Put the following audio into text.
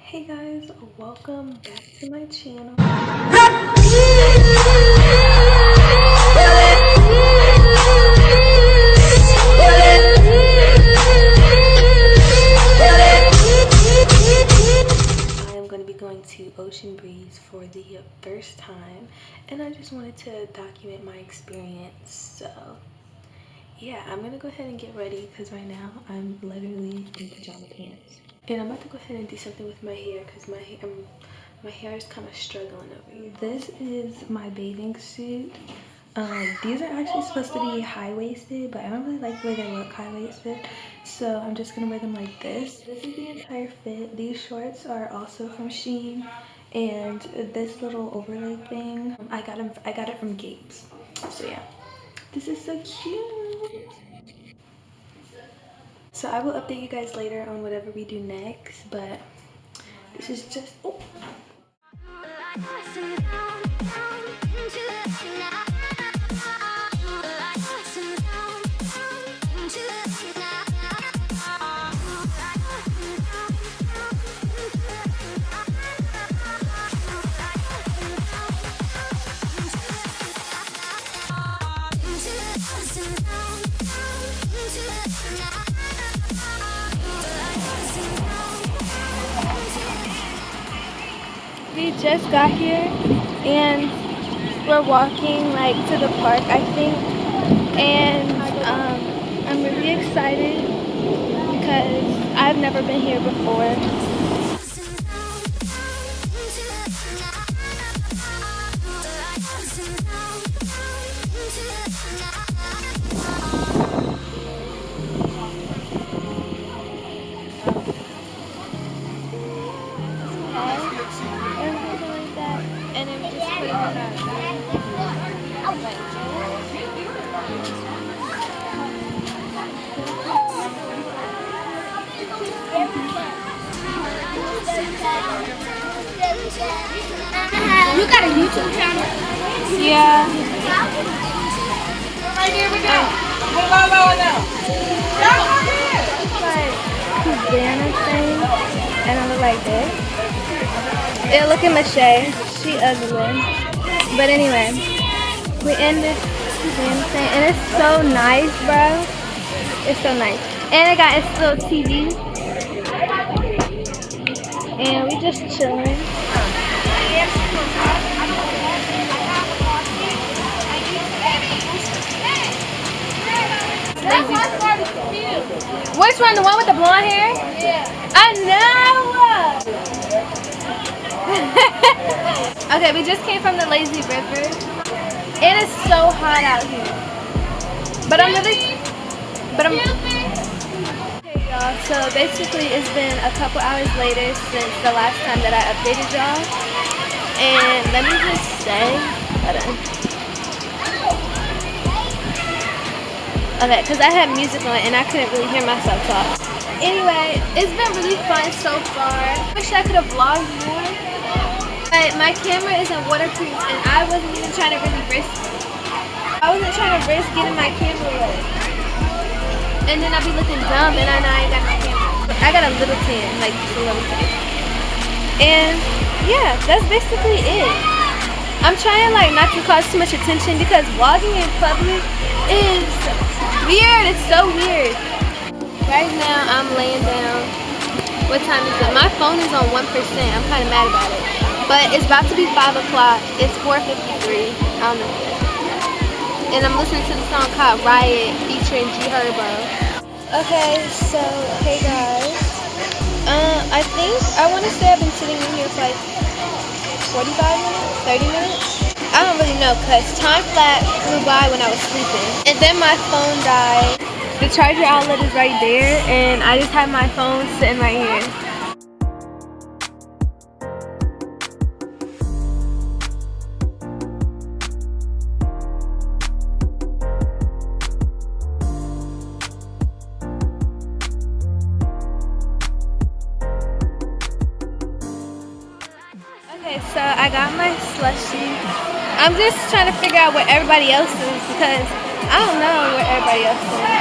Hey guys, welcome back to my channel. I am going to be going to Ocean Breeze for the first time, and I just wanted to document my experience. So yeah, I'm gonna go ahead and get ready because right now I'm literally in pajama pants. And I'm about to go ahead and do something with my hair because my hair is kind of struggling over here. This is my bathing suit. These are actually supposed to be high-waisted, but I don't really like the way they look high-waisted. So I'm just gonna wear them like this. This is the entire fit. These shorts are also from Shein. And this little overlay thing, I got it from Gapes. So yeah, this is so cute. So I will update you guys later on whatever we do next, but this is just, oh. We just got here and we're walking like to the park, I think, and I'm really excited because I've never been here before. And then we just put it on our You got a YouTube channel? Yeah. Right here we go. It's like Susanna thing, and I look like this. Yeah, look at Michelle. She ugly. But anyway, we ended Susanna thing, and it's so nice, bro. It's so nice. And I got its little TV. And we just chilling. Which one? The one with the blonde hair? Yeah. I know! Okay, we just came from the lazy river. It is so hot out here. But I'm okay, y'all. So basically it's been a couple hours later since the last time that I updated y'all. And let me just say, hold on. Okay, because I had music on and I couldn't really hear myself talk. Anyway, it's been really fun so far. I wish I could have vlogged more. But my camera isn't waterproof and I wasn't even trying to really risk it. I wasn't trying to risk getting my camera wet. And then I'll be looking dumb and I know I ain't got no camera. I got a little tan, like just a little tan. And yeah, that's basically it. I'm trying like not to cause too much attention because vlogging in public is weird. It's so weird. Right now I'm laying down. What time is it? My phone is on 1%. I'm kind of mad about it. But it's about to be 5 o'clock. It's 4:53. I don't know. And I'm listening to the song called Riot featuring G Herbo. Okay, so hey guys. I think I want to say I've been sitting in here for like 45 minutes, 30 minutes. I don't really know because time flat flew by when I was sleeping. And then my phone died. The charger outlet is right there and I just have my phone sitting right here. Okay, so I got my slushie. I'm just trying to figure out where everybody else is because I don't know where everybody else is.